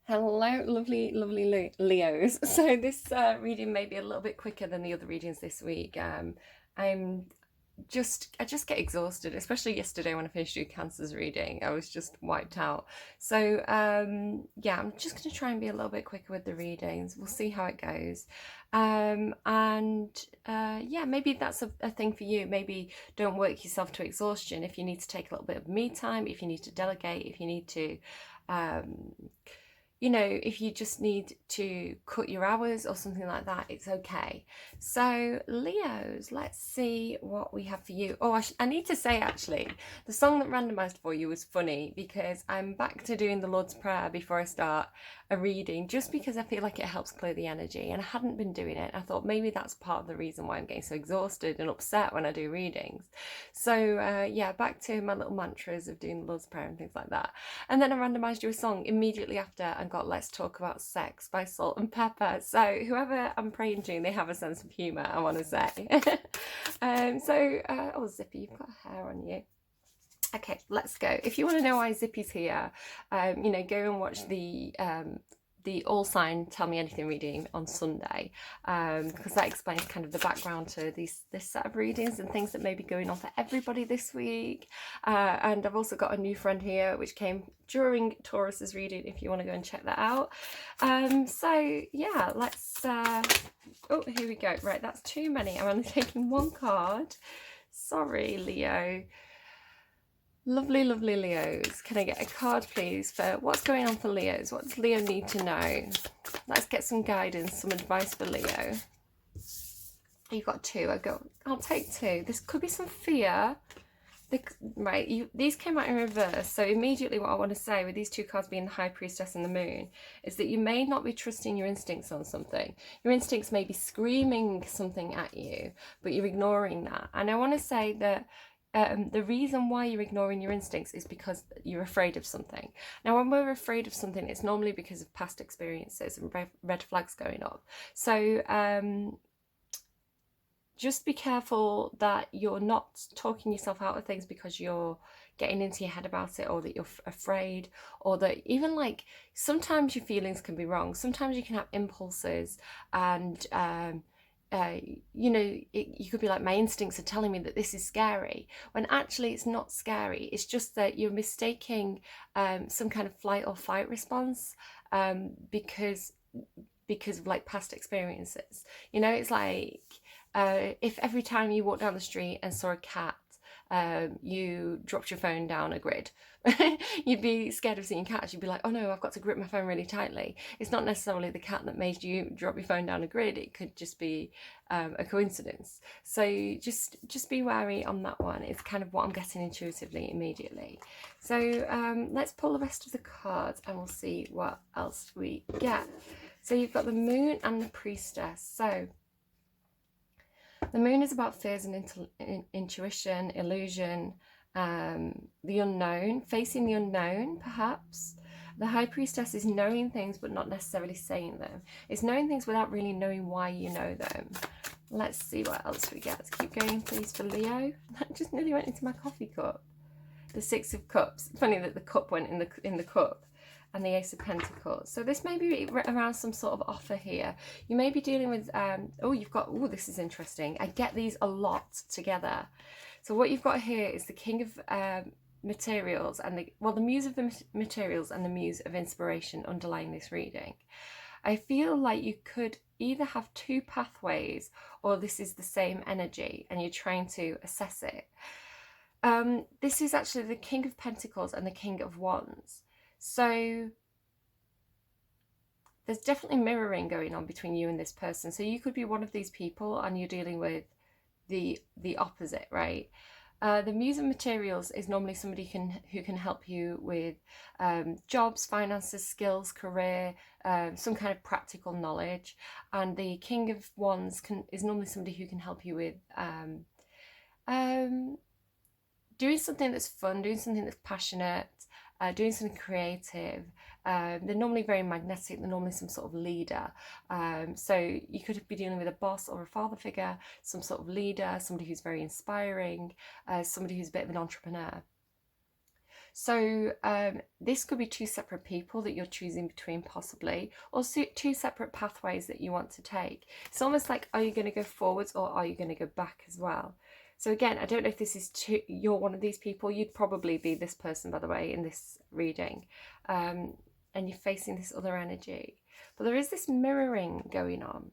Hello, lovely, lovely Leos. So this reading may be a little bit quicker than the other readings this week. I'm I just get exhausted, especially yesterday when I finished doing Cancer's reading. I was just wiped out. So yeah, I'm just going to try and be a little bit quicker with the readings. We'll see how it goes. And yeah, maybe that's a thing for you. Maybe don't work yourself to exhaustion. If you need to take a little bit of me time, if you need to delegate, if you need to um, if you just need to cut your hours or something like that, it's okay. So, Leos, let's see what we have for you. Oh, I need to say actually, the song that randomized for you was funny because I'm back to doing the Lord's Prayer before I start a reading, just because I feel like it helps clear the energy. And I hadn't been doing it. I thought maybe that's part of the reason why I'm getting so exhausted and upset when I do readings. So, yeah, back to my little mantras of doing the Lord's Prayer and things like that. And then I randomized you a song immediately after and got Let's Talk About Sex by Salt and Pepper. So whoever I'm praying to, they have a sense of humour, I want to say. Oh, Zippy, you've got hair on you. Okay, let's go. If you want to know why Zippy's here, go and watch the All Sign Tell Me Anything reading on Sunday, because that explains kind of the background to this set of readings and things that may be going on for everybody this week. And I've also got a new friend here, which came during Taurus's reading, if you want to go and check that out. So yeah, let's... oh, here we go. Right, that's too many. I'm only taking one card. Sorry, Leo. Lovely, lovely Leos. Can I get a card, please, for what's going on for Leos? What does Leo need to know? Let's get some guidance, some advice for Leo. You've got two. I'll take two. This could be some fear. These came out in reverse. So immediately what I want to say with these two cards being the High Priestess and the Moon is that you may not be trusting your instincts on something. Your instincts may be screaming something at you, but you're ignoring that. And I want to say that the reason why you're ignoring your instincts is because you're afraid of something. Now, when we're afraid of something, it's normally because of past experiences and red flags going up. So just be careful that you're not talking yourself out of things because you're getting into your head about it, or that you're afraid, or that even like sometimes your feelings can be wrong. Sometimes you can have impulses and you could be like, my instincts are telling me that this is scary, when actually it's not scary. It's just that you're mistaking some kind of flight or fight response because of like past experiences. It's like if every time you walk down the street and saw a cat, you dropped your phone down a grid, you'd be scared of seeing cats. You'd be like, oh no, I've got to grip my phone really tightly. It's not necessarily the cat that made you drop your phone down a grid. It could just be a coincidence. So just be wary on that one. It's kind of what I'm getting intuitively immediately. So let's pull the rest of the cards and we'll see what else we get. So you've got the Moon and the Priestess. So the Moon is about fears and intuition, illusion, the unknown, facing the unknown, perhaps. The High Priestess is knowing things but not necessarily saying them. It's knowing things without really knowing why you know them. Let's see what else we get. Let's keep going, please, for Leo. That just nearly went into my coffee cup. The Six of Cups. Funny that the cup went in the cup. And the Ace of Pentacles. So this may be around some sort of offer here. You may be dealing with, this is interesting. I get these a lot together. So what you've got here is the King of Materials and the Muse of the Materials and the Muse of Inspiration underlying this reading. I feel like you could either have two pathways, or this is the same energy and you're trying to assess it. This is actually the King of Pentacles and the King of Wands. So there's definitely mirroring going on between you and this person. So you could be one of these people and you're dealing with the opposite, right? The Muse of Materials is normally somebody who can help you with jobs, finances, skills, career, some kind of practical knowledge. And the King of Wands is normally somebody who can help you with doing something that's fun, doing something that's passionate, doing something creative. They're normally very magnetic. They're normally some sort of leader. So you could be dealing with a boss or a father figure, some sort of leader, somebody who's very inspiring, somebody who's a bit of an entrepreneur. So this could be two separate people that you're choosing between, possibly, or two separate pathways that you want to take. It's almost like, are you going to go forwards or are you going to go back as well? So again, I don't know if this is you're one of these people. You'd probably be this person, by the way, in this reading, and you're facing this other energy. But there is this mirroring going on.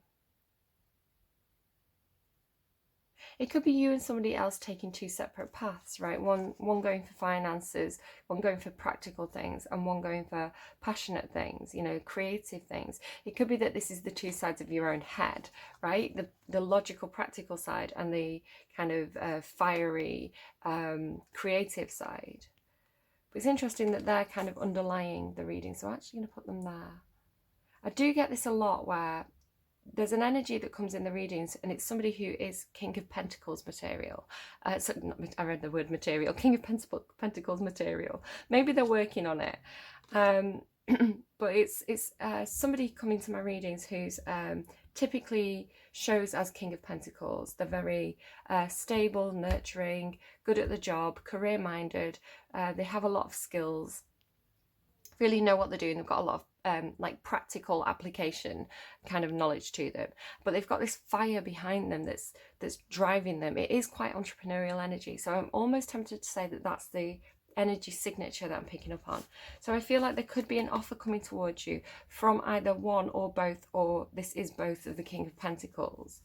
It could be you and somebody else taking two separate paths, right? One going for finances, one going for practical things, and one going for passionate things, you know, creative things. It could be that this is the two sides of your own head, right? The logical, practical side and the kind of fiery, creative side. But it's interesting that they're kind of underlying the reading, so I'm actually going to put them there. I do get this a lot where there's an energy that comes in the readings, and it's somebody who is King of Pentacles material. I read the word material, King of Pentacles material. Maybe they're working on it. But it's somebody coming to my readings who's typically shows as King of Pentacles. They're very stable, nurturing, good at the job, career-minded. They have a lot of skills, really know what they're doing. They've got a lot of like practical application kind of knowledge to them, but they've got this fire behind them that's driving them. It is quite entrepreneurial energy, so I'm almost tempted to say that that's the energy signature that I'm picking up on. So I feel like there could be an offer coming towards you from either one or both, or this is both of the King of Pentacles.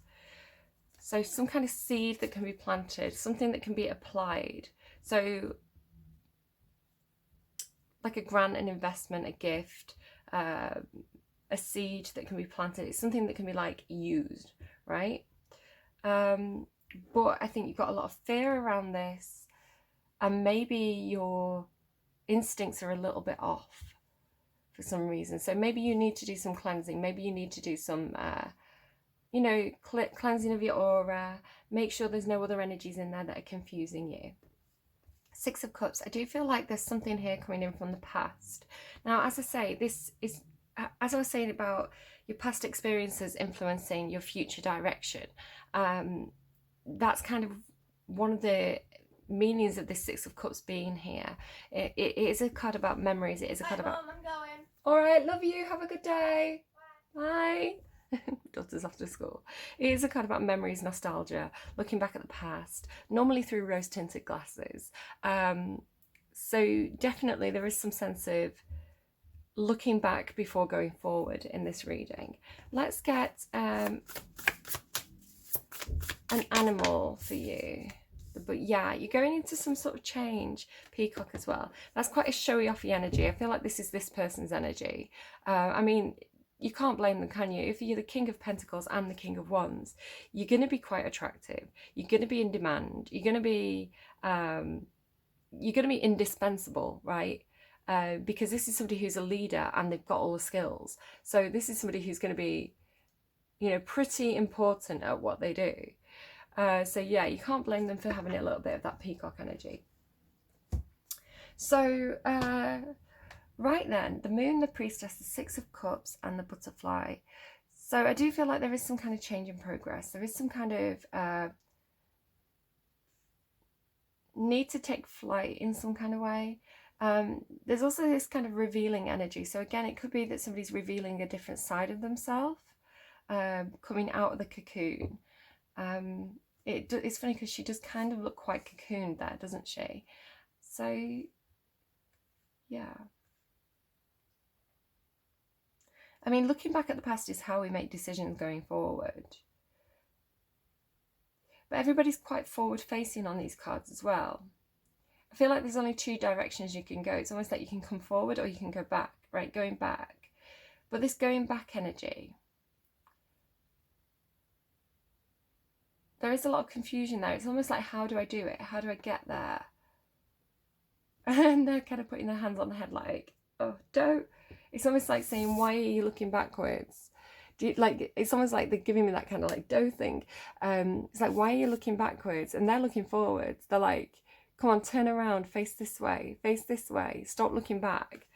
So some kind of seed that can be planted, something that can be applied. So like a grant, an investment, a gift, a seed that can be planted. It's something that can be like used, right? But I think you've got a lot of fear around this, and maybe your instincts are a little bit off for some reason. So maybe you need to do some cleansing. Maybe you need to do some you know, cleansing of your aura. Make sure there's no other energies in there that are confusing you. Six of Cups. I do feel like there's something here coming in from the past. Now, as I say, this is, as I was saying about your past experiences influencing your future direction. That's kind of one of the meanings of this Six of Cups being here. It is a card about memories. It is a card about... Mom, I'm going. All right, love you. Have a good day. Bye. Daughter's off to school. It is a card about memories, nostalgia, looking back at the past, normally through rose-tinted glasses. So definitely there is some sense of looking back before going forward in this reading. Let's get an animal for you. But yeah, you're going into some sort of change. Peacock as well. That's quite a showy offy energy. I feel like this is this person's energy. I mean, you can't blame them, can you? If you're the King of Pentacles and the King of Wands, you're going to be quite attractive. You're going to be in demand. You're going to be indispensable, right? Because this is somebody who's a leader and they've got all the skills. So this is somebody who's going to be, you know, pretty important at what they do. So yeah, you can't blame them for having a little bit of that peacock energy. So right then, the Moon, the Priestess, the Six of Cups, and the Butterfly. So I do feel like there is some kind of change in progress. There is some kind of need to take flight in some kind of way. There's also this kind of revealing energy. So again, it could be that somebody's revealing a different side of themselves, coming out of the cocoon. It's funny because she does kind of look quite cocooned there, doesn't she? So yeah. I mean, looking back at the past is how we make decisions going forward. But everybody's quite forward-facing on these cards as well. I feel like there's only two directions you can go. It's almost like you can come forward or you can go back, right? Going back. But this going back energy, there is a lot of confusion there. It's almost like, how do I do it? How do I get there? And they're kind of putting their hands on their head like, oh, don't. It's almost like saying, why are you looking backwards? It's almost like they're giving me that kind of like dough thing. It's like, why are you looking backwards? And they're looking forwards. They're like, come on, turn around, face this way, stop looking back.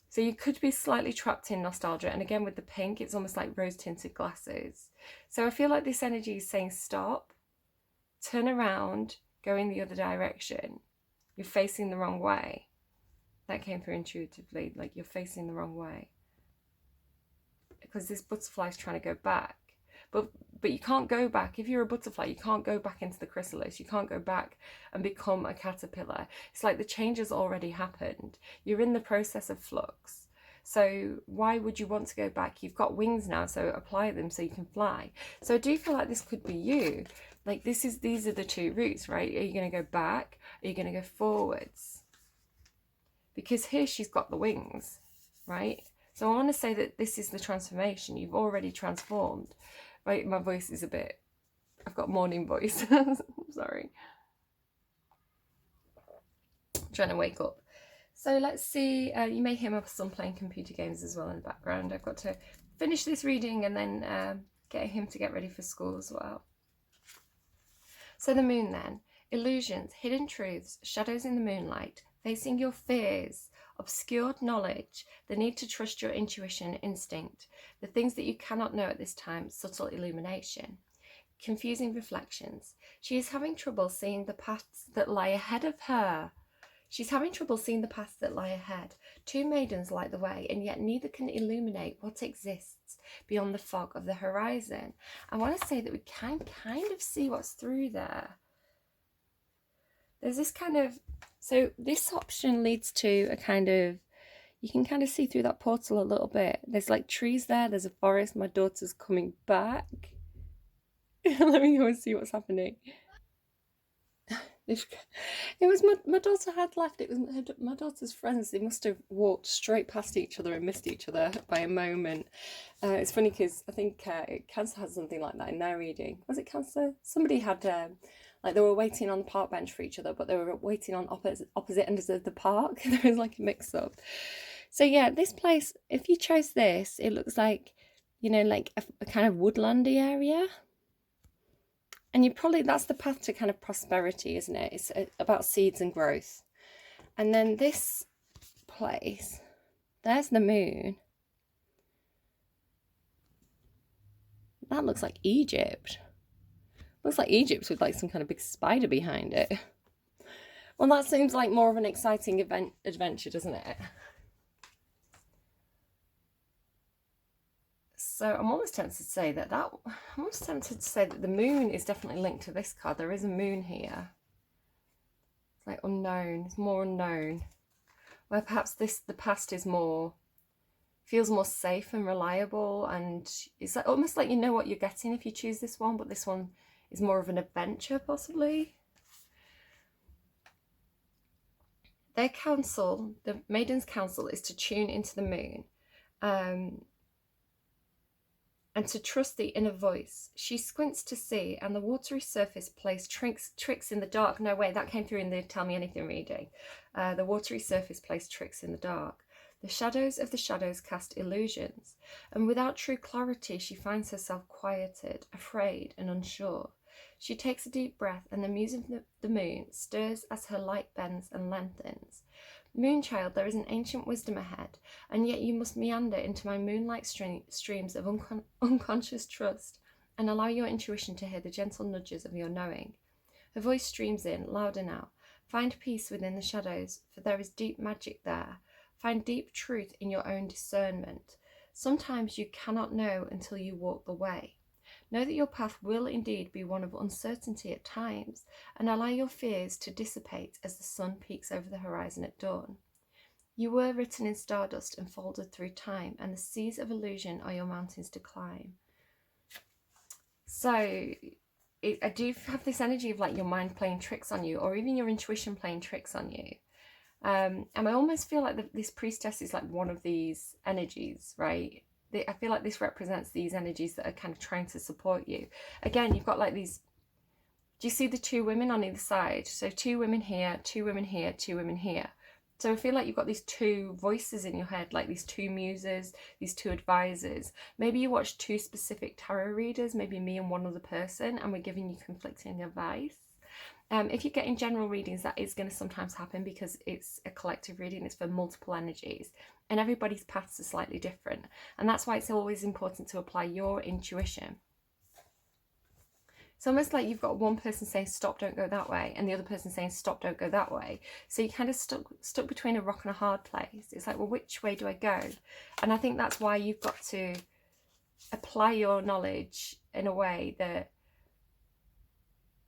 So you could be slightly trapped in nostalgia. And again, with the pink, it's almost like rose-tinted glasses. So I feel like this energy is saying stop, turn around, go in the other direction. You're facing the wrong way. That came through intuitively, like you're facing the wrong way. Because this butterfly is trying to go back. But you can't go back. If you're a butterfly, you can't go back into the chrysalis. You can't go back and become a caterpillar. It's like the change has already happened. You're in the process of flux. So why would you want to go back? You've got wings now, so apply them so you can fly. So I do feel like this could be you. Like these are the two routes, right? Are you going to go back? Are you going to go forwards? Because here she's got the wings, right? So I want to say that this is the transformation. You've already transformed. Right, my voice is a bit... I've got morning voice. Sorry. I'm trying to wake up. So let's see. You may hear my son playing computer games as well in the background. I've got to finish this reading and then get him to get ready for school as well. So the moon then. Illusions, hidden truths, shadows in the moonlight, facing your fears, obscured knowledge, the need to trust your intuition, instinct, the things that you cannot know at this time, subtle illumination, confusing reflections. She is having trouble seeing the paths that lie ahead of her. She's having trouble seeing the paths that lie ahead. Two maidens light the way, and yet neither can illuminate what exists beyond the fog of the horizon. I want to say that we can kind of see what's through there. There's this kind of... So this option leads to a kind of... You can kind of see through that portal a little bit. There's like trees there. There's a forest. My daughter's coming back. Let me go and see what's happening. It was my daughter had left. It was my daughter's friends. They must have walked straight past each other and missed each other by a moment. It's funny because I think Cancer has something like that in their reading. Was it Cancer? Somebody had... like they were waiting on the park bench for each other, but they were waiting on opposite ends of the park. There was like a mix-up. So yeah, this place, if you chose this, it looks like, you know, like a kind of woodlandy area. And you probably, that's the path to kind of prosperity, isn't it? It's about seeds and growth. And then this place, there's the moon. That looks like Egypt. Looks like Egypt with like some kind of big spider behind it. Well, that seems like more of an exciting adventure, doesn't it? So I'm almost tempted to say that the moon is definitely linked to this card. There is a moon here. It's like unknown. It's more unknown. Where perhaps the past is more... feels more safe and reliable, and it's like, almost like you know what you're getting if you choose this one, but this one is more of an adventure, possibly. Their counsel, the maiden's counsel, is to tune into the moon and to trust the inner voice. She squints to see, and the watery surface plays tricks in the dark. No, wait, that came through in the Tell Me Anything reading. The watery surface plays tricks in the dark. The shadows of the shadows cast illusions, and without true clarity she finds herself quieted, afraid and unsure. She takes a deep breath, and the muse of the moon stirs as her light bends and lengthens. Moonchild, there is an ancient wisdom ahead, and yet you must meander into my moonlight streams of unconscious trust, and allow your intuition to hear the gentle nudges of your knowing. Her voice streams in, louder now. Find peace within the shadows, for there is deep magic there. Find deep truth in your own discernment. Sometimes you cannot know until you walk the way. Know that your path will indeed be one of uncertainty at times, and allow your fears to dissipate as the sun peeks over the horizon at dawn. You were written in stardust and folded through time, and the seas of illusion are your mountains to climb. So I do have this energy of like your mind playing tricks on you, or even your intuition playing tricks on you. And I almost feel like this priestess is like one of these energies, right? I feel like this represents these energies that are kind of trying to support you. Again, you've got like these... Do you see the two women on either side? So two women here, two women here, two women here. So I feel like you've got these two voices in your head, like these two muses, these two advisors. Maybe you watch two specific tarot readers, maybe me and one other person, and we're giving you conflicting advice. If you're getting general readings, that is going to sometimes happen because it's a collective reading. It's for multiple energies, and everybody's paths are slightly different. And that's why it's always important to apply your intuition. It's almost like you've got one person saying stop, don't go that way, and the other person saying stop, don't go that way. So you're kind of stuck between a rock and a hard place. It's like, well, which way do I go? And I think that's why you've got to apply your knowledge in a way that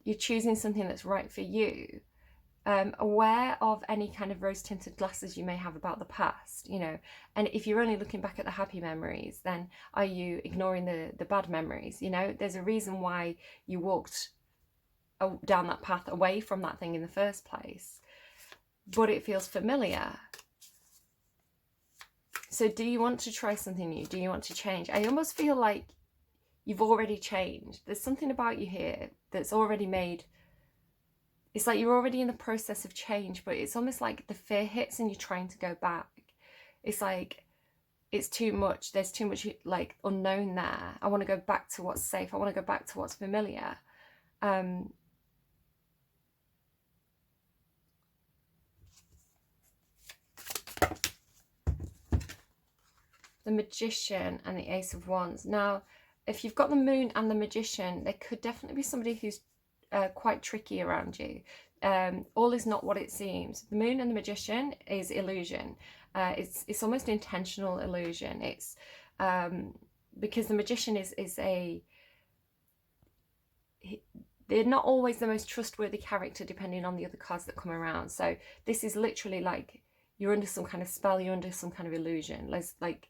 you're choosing something that's right for you. Aware of any kind of rose-tinted glasses you may have about the past, you know, and if you're only looking back at the happy memories, then are you ignoring the bad memories? You know, there's a reason why you walked down that path away from that thing in the first place, but it feels familiar. So do you want to try something new? Do you want to change? I almost feel like you've already changed. There's something about you here that's already made. It's like you're already in the process of change, but it's almost like the fear hits and you're trying to go back. It's like, it's too much. There's too much like unknown there. I want to go back to what's safe. I want to go back to what's familiar. The Magician and the Ace of Wands. Now, if you've got the Moon and the Magician, there could definitely be somebody who's quite tricky around you. All is not what it seems. The Moon and the Magician is illusion. It's almost intentional illusion. It's because the Magician they're not always the most trustworthy character depending on the other cards that come around. So this is literally like you're under some kind of spell, you're under some kind of illusion. There's like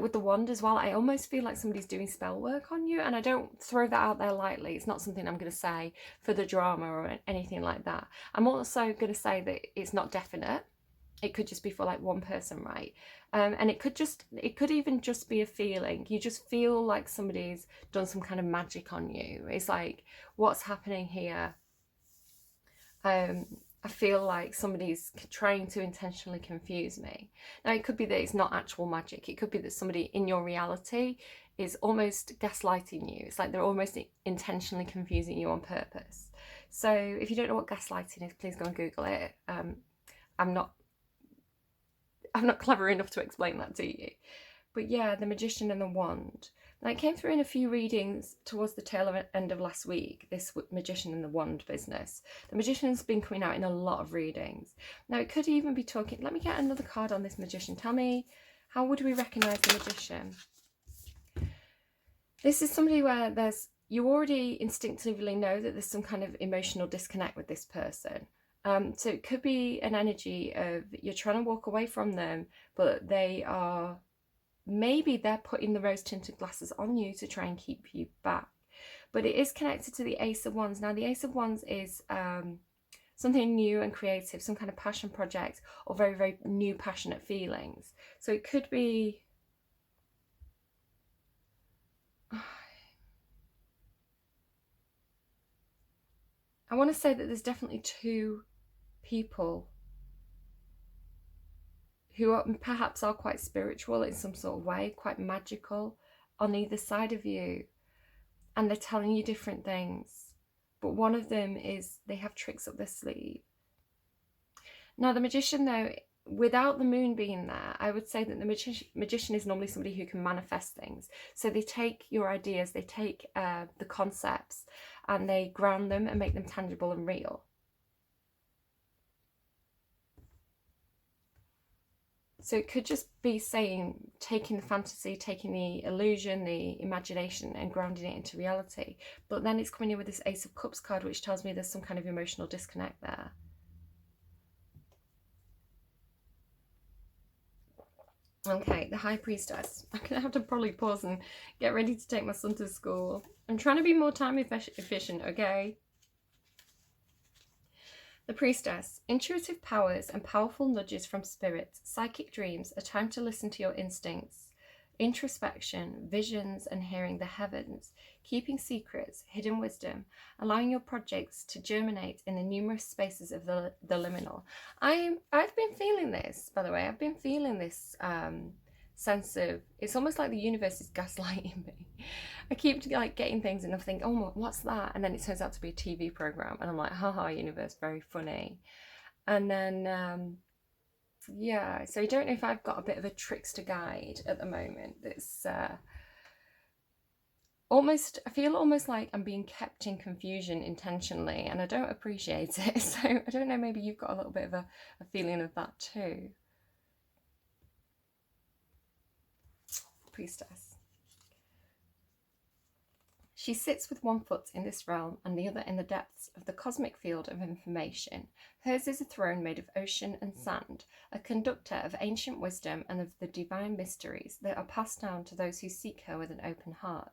with the wand as well, I almost feel like somebody's doing spell work on you, and I don't throw that out there lightly. It's not something I'm going to say for the drama or anything like that. I'm also going to say that it's not definite. It could just be for like one person, right? And it could even just be a feeling. You just feel like somebody's done some kind of magic on you. It's like, what's happening here? I feel like somebody's trying to intentionally confuse me. Now, it could be that it's not actual magic. It could be that somebody in your reality is almost gaslighting you. It's like they're almost intentionally confusing you on purpose. So if you don't know what gaslighting is, please go and Google it. I'm not clever enough to explain that to you. But yeah, the Magician and the Wand. Now, it came through in a few readings towards the tail end of last week, this Magician and the Wand business. The Magician's been coming out in a lot of readings. Now, it could even be talking... Let me get another card on this Magician. Tell me, how would we recognise the Magician? This is somebody where you already instinctively know that there's some kind of emotional disconnect with this person. So it could be an energy of you're trying to walk away from them, but maybe they're putting the rose-tinted glasses on you to try and keep you back. But it is connected to the Ace of Wands. Now, the Ace of Wands is something new and creative, some kind of passion project or very, very new passionate feelings. So it could be... I want to say that there's definitely two people who perhaps are quite spiritual in some sort of way, quite magical on either side of you. And they're telling you different things. But one of them is they have tricks up their sleeve. Now, the Magician, though, without the Moon being there, I would say that the Magician is normally somebody who can manifest things. So they take your ideas, they take the concepts, and they ground them and make them tangible and real. So it could just be saying, taking the fantasy, taking the illusion, the imagination and grounding it into reality. But then it's coming in with this Ace of Cups card, which tells me there's some kind of emotional disconnect there. Okay, the High Priestess. I'm going to have to probably pause and get ready to take my son to school. I'm trying to be more time efficient, okay? The Priestess. Intuitive powers and powerful nudges from spirit, psychic dreams, a time to listen to your instincts, introspection, visions and hearing the heavens, keeping secrets, hidden wisdom, allowing your projects to germinate in the numerous spaces of the liminal. I've been feeling this, by the way. I've been feeling this sense of, it's almost like the universe is gaslighting me. I keep like getting things and I think, oh, what's that? And then it turns out to be a TV program. And I'm like, haha, universe, very funny. And then, yeah, so I don't know if I've got a bit of a trickster guide at the moment that's I feel almost like I'm being kept in confusion intentionally, and I don't appreciate it. So I don't know, maybe you've got a little bit of a feeling of that too. Priestess. She sits with one foot in this realm and the other in the depths of the cosmic field of information. Hers is a throne made of ocean and sand, a conductor of ancient wisdom and of the divine mysteries that are passed down to those who seek her with an open heart.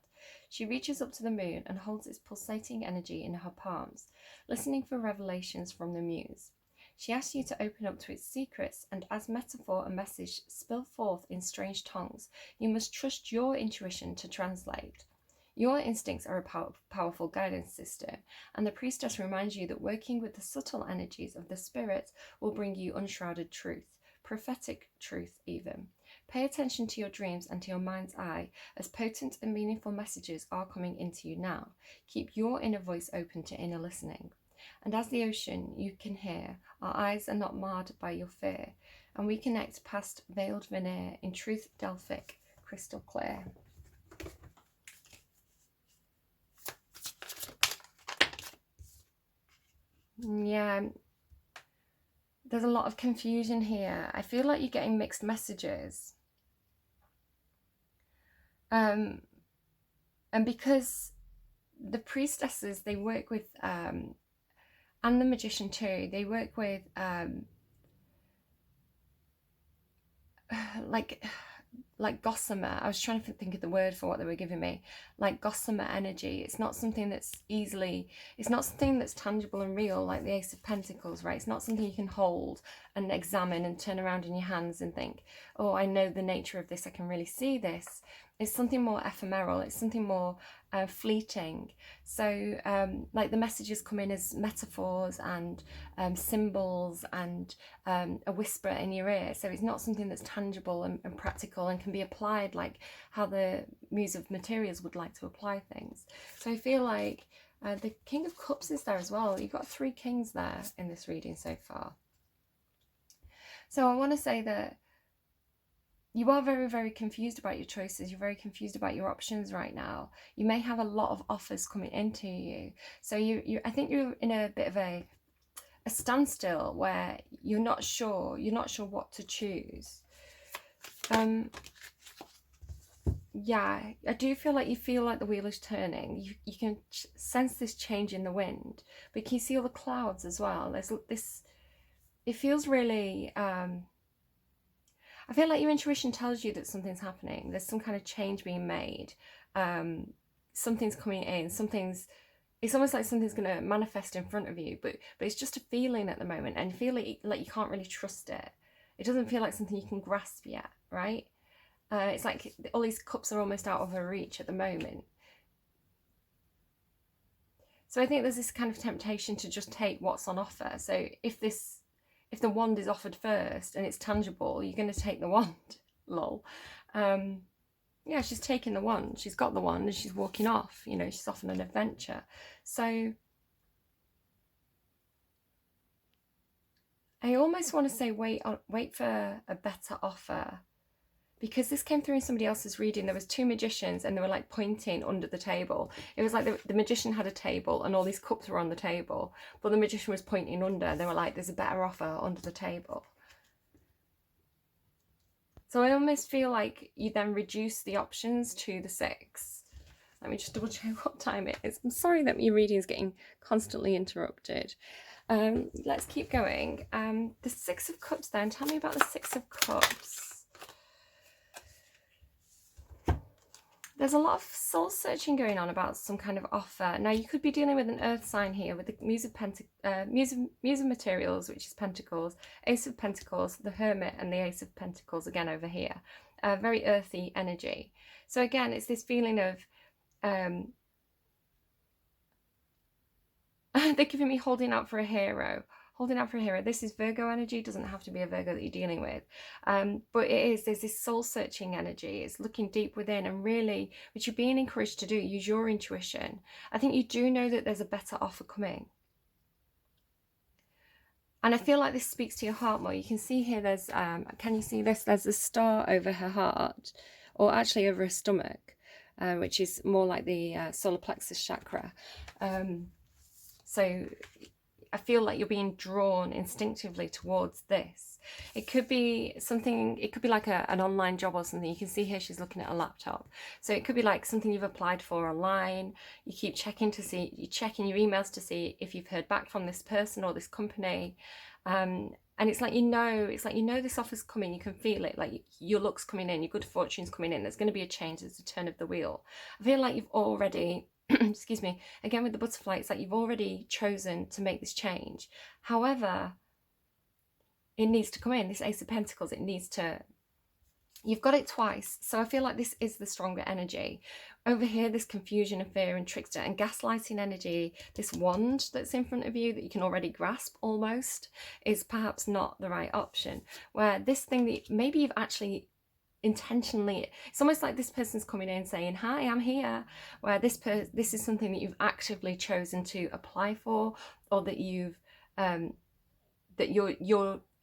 She reaches up to the moon and holds its pulsating energy in her palms, listening for revelations from the muse. She asks you to open up to its secrets, and as metaphor and message spill forth in strange tongues, you must trust your intuition to translate. Your instincts are a powerful guidance system, and the priestess reminds you that working with the subtle energies of the spirit will bring you unshrouded truth, prophetic truth even. Pay attention to your dreams and to your mind's eye, as potent and meaningful messages are coming into you now. Keep your inner voice open to inner listening. And as the ocean you can hear, our eyes are not marred by your fear, and we connect past veiled veneer in truth Delphic, crystal clear. Yeah, there's a lot of confusion here. I feel like you're getting mixed messages. And because the priestesses, they work with, and the magician too, they work with, like gossamer. I was trying to think of the word for what they were giving me. Like gossamer energy. It's not something that's it's not something that's tangible and real, like the Ace of Pentacles, right? It's not something you can hold and examine and turn around in your hands and think, oh, I know the nature of this, I can really see this. It's something more ephemeral. It's something more fleeting. So like the messages come in as metaphors and symbols and a whisper in your ear. So it's not something that's tangible and practical and can be applied like how the Muse of Materials would like to apply things. So I feel like the King of Cups is there as well. You've got 3 kings there in this reading so far. So I want to say that you are very, very confused about your choices. You're very confused about your options right now. You may have a lot of offers coming into you. So I think you're in a bit of a standstill where you're not sure what to choose. Yeah, I do feel like the wheel is turning. You can sense this change in the wind, but can you see all the clouds as well? There's this, it feels really, I feel like your intuition tells you that something's happening. There's some kind of change being made. Something's coming in. It's almost like something's going to manifest in front of you, but it's just a feeling at the moment, and you feel like you can't really trust it. It doesn't feel like something you can grasp yet, right? It's like all these cups are almost out of her reach at the moment. So I think there's this kind of temptation to just take what's on offer. So if the wand is offered first and it's tangible, you're going to take the wand. Lol. Yeah, she's taking the wand. She's got the wand and she's walking off. You know, she's off on an adventure. So I almost want to say wait for a better offer. Because this came through in somebody else's reading. There was 2 magicians and they were like pointing under the table. It was like the magician had a table and all these cups were on the table, but the magician was pointing under. They were like, there's a better offer under the table. So I almost feel like you then reduce the options to the 6. Let me just double check what time it is. I'm sorry that your reading is getting constantly interrupted. Let's keep going. The 6 of Cups then. Tell me about the 6 of Cups. There's a lot of soul searching going on about some kind of offer. Now, you could be dealing with an earth sign here with the Muse of Materials, which is Pentacles, Ace of Pentacles, the Hermit, and the Ace of Pentacles again over here. Very earthy energy. So again, it's this feeling of they're giving me holding out for a hero. Holding out for a hero. This is Virgo energy. It doesn't have to be a Virgo that you're dealing with. But there's this soul-searching energy. It's looking deep within and really, which you're being encouraged to do, use your intuition. I think you do know that there's a better offer coming. And I feel like this speaks to your heart more. You can see here there's, can you see this? There's a star over her heart, or actually over her stomach. which is more like the solar plexus chakra. So I feel like you're being drawn instinctively towards this. It could be something, it could be like an online job or something. You can see here she's looking at a laptop. So it could be like something you've applied for online. You keep checking to see, you're checking your emails to see if you've heard back from this person or this company. And it's like, this offer's coming, you can feel it, like your luck's coming in, your good fortune's coming in, there's going to be a change, there's a turn of the wheel. I feel like you've already, excuse me, again with the butterfly, it's like you've already chosen to make this change. However, it needs to come in, this Ace of Pentacles, you've got it twice. So I feel like this is the stronger energy. Over here, this confusion and fear and trickster and gaslighting energy, this wand that's in front of you that you can already grasp almost, is perhaps not the right option. Where this thing that maybe you've actually intentionally, it's almost like this person's coming in saying, hi, I'm here, where this is something that you've actively chosen to apply for, or that you're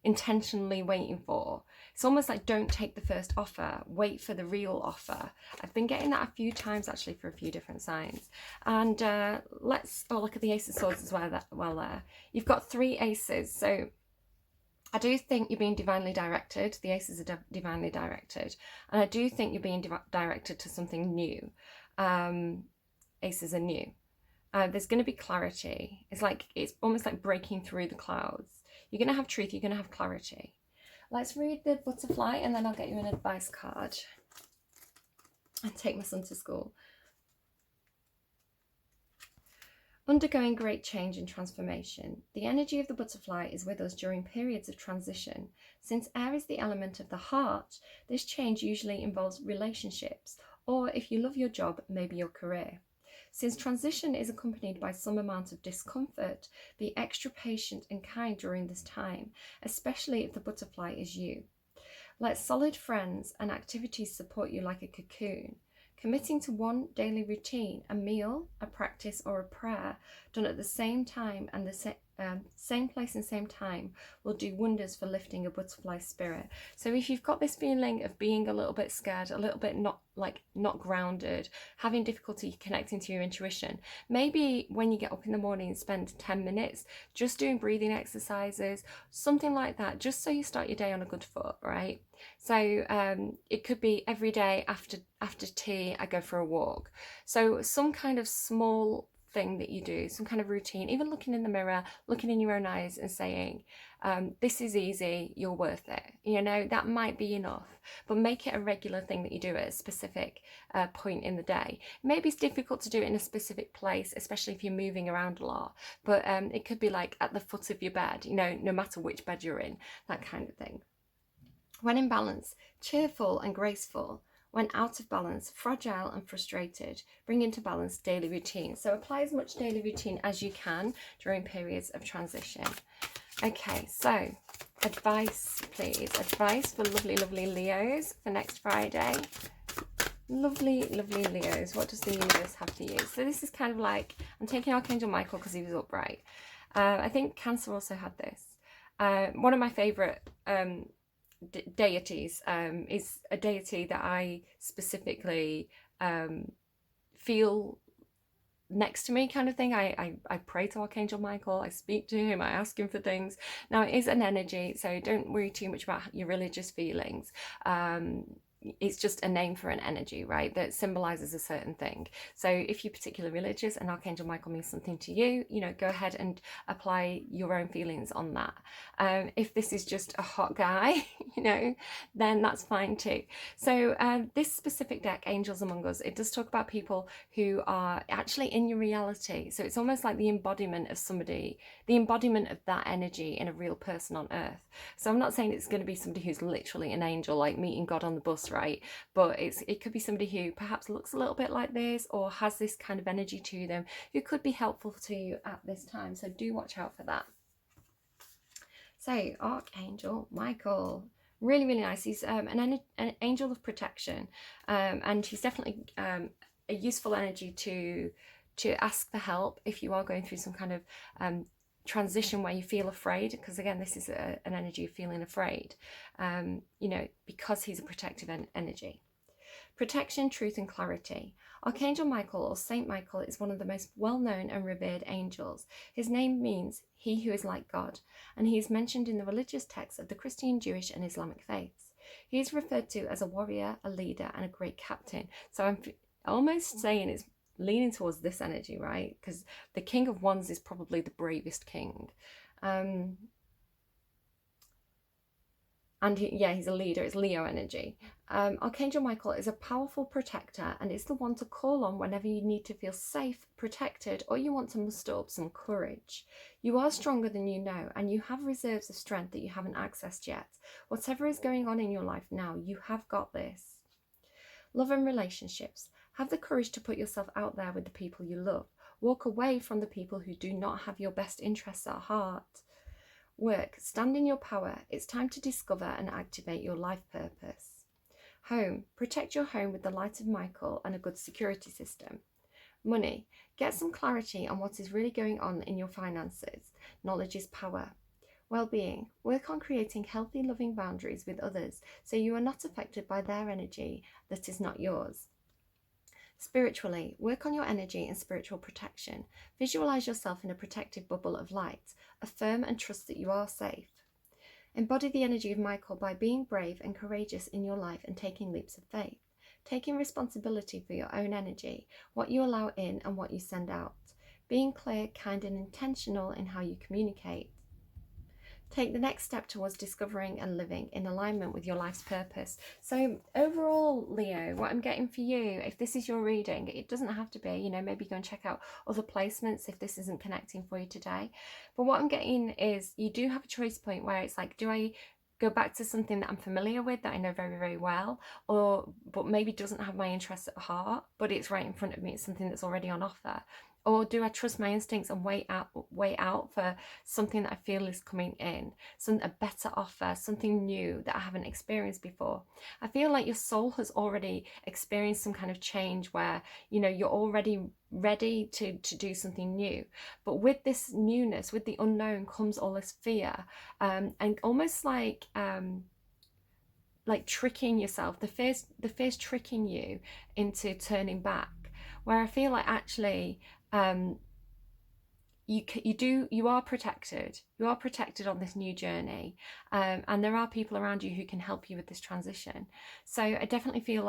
intentionally waiting for. It's almost like, don't take the first offer, wait for the real offer. I've been getting that a few times actually for a few different signs. And let's look at the Ace of Swords as well there. You've got 3 aces, so I do think you're being divinely directed. The aces are divinely directed. And I do think you're being directed to something new. Aces are new. There's going to be clarity. It's almost like breaking through the clouds. You're going to have truth. You're going to have clarity. Let's read the butterfly and then I'll get you an advice card and take my son to school. Undergoing great change and transformation. The energy of the butterfly is with us during periods of transition. Since air is the element of the heart, this change usually involves relationships, or if you love your job, maybe your career. Since transition is accompanied by some amount of discomfort, be extra patient and kind during this time, especially if the butterfly is you. Let solid friends and activities support you like a cocoon. Committing to one daily routine, a meal, a practice, or a prayer done at the same time and the same place and same time will do wonders for lifting a butterfly spirit. So if you've got this feeling of being a little bit scared, a little bit not grounded, having difficulty connecting to your intuition, maybe when you get up in the morning, spend 10 minutes just doing breathing exercises, something like that, just so you start your day on a good foot, right? So it could be every day after tea, I go for a walk. So some kind of small thing that you do, some kind of routine, even looking in the mirror, looking in your own eyes and saying, this is easy, you're worth it. You know, that might be enough, but make it a regular thing that you do at a specific point in the day. Maybe it's difficult to do it in a specific place, especially if you're moving around a lot, but it could be like at the foot of your bed, you know, no matter which bed you're in, that kind of thing. When in balance, cheerful and graceful. When out of balance, fragile and frustrated. Bring into balance daily routine. So apply as much daily routine as you can during periods of transition. Okay, so advice, please. Advice for lovely, lovely Leos for next Friday. Lovely, lovely Leos. What does the universe have for you? So this is kind of like, I'm taking Archangel Michael because he was upright. I think Cancer also had this. One of my favourite deities is a deity that I specifically feel next to me, kind of thing. I pray to Archangel Michael, I speak to him, I ask him for things. Now it is an energy, so don't worry too much about your religious feelings. It's just a name for an energy, right, that symbolizes a certain thing. So if you're particularly religious and Archangel Michael means something to you, you know, go ahead and apply your own feelings on that. If this is just a hot guy, you know, then that's fine too. So this specific deck, Angels Among Us, it does talk about people who are actually in your reality. So it's almost like the embodiment of somebody, the embodiment of that energy in a real person on earth. So I'm not saying it's going to be somebody who's literally an angel, like meeting God on the bus, right? But it could be somebody who perhaps looks a little bit like this or has this kind of energy to them who could be helpful to you at this time. So do watch out for that. So Archangel Michael, really, really nice. He's an angel of protection, and he's definitely a useful energy to ask for help if you are going through some kind of transition where you feel afraid, because again this is an energy of feeling afraid, you know, because he's a protective energy. Protection, truth, and clarity. Archangel Michael, or Saint Michael, is one of the most well-known and revered angels. His name means he who is like God, and he is mentioned in the religious texts of the Christian, Jewish, and Islamic faiths. He is referred to as a warrior, a leader, and a great captain. So I'm almost saying it's leaning towards this energy, right? Because the King of Wands is probably the bravest king. And he's a leader. It's Leo energy. Archangel Michael is a powerful protector and is the one to call on whenever you need to feel safe, protected, or you want to muster up some courage. You are stronger than you know, and you have reserves of strength that you haven't accessed yet. Whatever is going on in your life now, you have got this. Love and relationships. Have the courage to put yourself out there with the people you love. Walk away from the people who do not have your best interests at heart. Work, stand in your power. It's time to discover and activate your life purpose. Home, protect your home with the light of Michael and a good security system. Money, get some clarity on what is really going on in your finances. Knowledge is power. Well-being, work on creating healthy, loving boundaries with others so you are not affected by their energy that is not yours. Spiritually, work on your energy and spiritual protection. Visualize yourself in a protective bubble of light. Affirm and trust that you are safe. Embody the energy of Michael by being brave and courageous in your life and taking leaps of faith. Taking responsibility for your own energy, what you allow in and what you send out. Being clear, kind, and intentional in how you communicate. Take the next step towards discovering and living in alignment with your life's purpose. So overall, Leo, what I'm getting for you, if this is your reading, it doesn't have to be, maybe go and check out other placements if this isn't connecting for you today. But what I'm getting is you do have a choice point where it's like, do I go back to something that I'm familiar with, that I know very, very well, but maybe doesn't have my interests at heart, but it's right in front of me, it's something that's already on offer? Or do I trust my instincts and wait out for something that I feel is coming in, a better offer, something new that I haven't experienced before? I feel like your soul has already experienced some kind of change where, you're already ready to do something new. But with this newness, with the unknown, comes all this fear, and almost like tricking yourself. The fear's tricking you into turning back. Where I feel like actually, you are protected. You are protected on this new journey, and there are people around you who can help you with this transition. So I definitely feel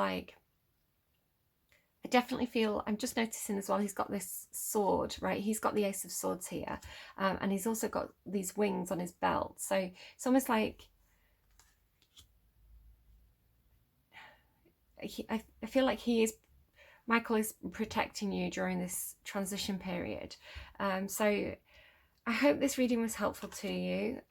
I'm just noticing as well, he's got this sword, right? He's got the Ace of Swords here, and he's also got these wings on his belt. So it's almost like I feel like Michael is protecting you during this transition period. So I hope this reading was helpful to you.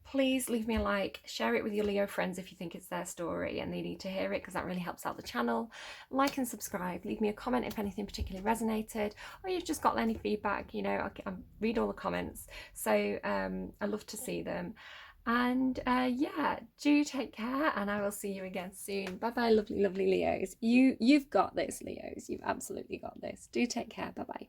Please leave me a like, share it with your Leo friends if you think it's their story and they need to hear it, because that really helps out the channel. Like and subscribe. Leave me a comment if anything particularly resonated, or you've just got any feedback. I read all the comments, so I love to see them. And do take care, and I will see you again soon. Bye bye, lovely, lovely Leos. You've got this, Leos. You've absolutely got this. Do take care. Bye bye.